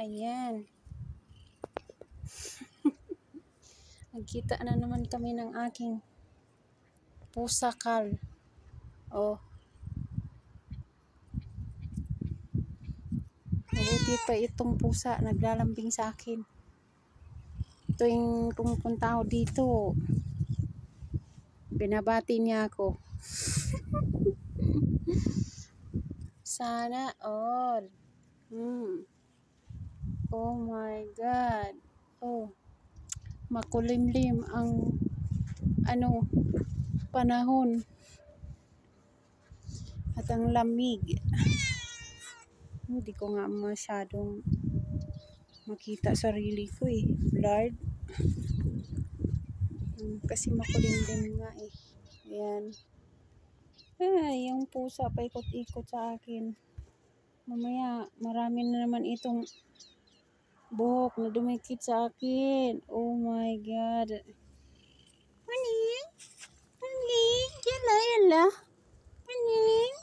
Ayan. Nagkita na naman kami ng aking pusa Carl. Oh. Mabuti pa itong pusa naglalambing sa akin. Tuwing pumupunta ako dito, binabati niya ako. Sana all. Oh my God. Oh. Makulimlim ang panahon at ang lamig. Hindi ko nga masyadong makita sarili ko blurred. Kasi makulimlim nga Ayan. Ay, yung pusa paikot-ikot sa akin. Mamaya marami na naman itong buhok na dumikit sa akin. Oh my God. Maning? Maning? Yala. Maning?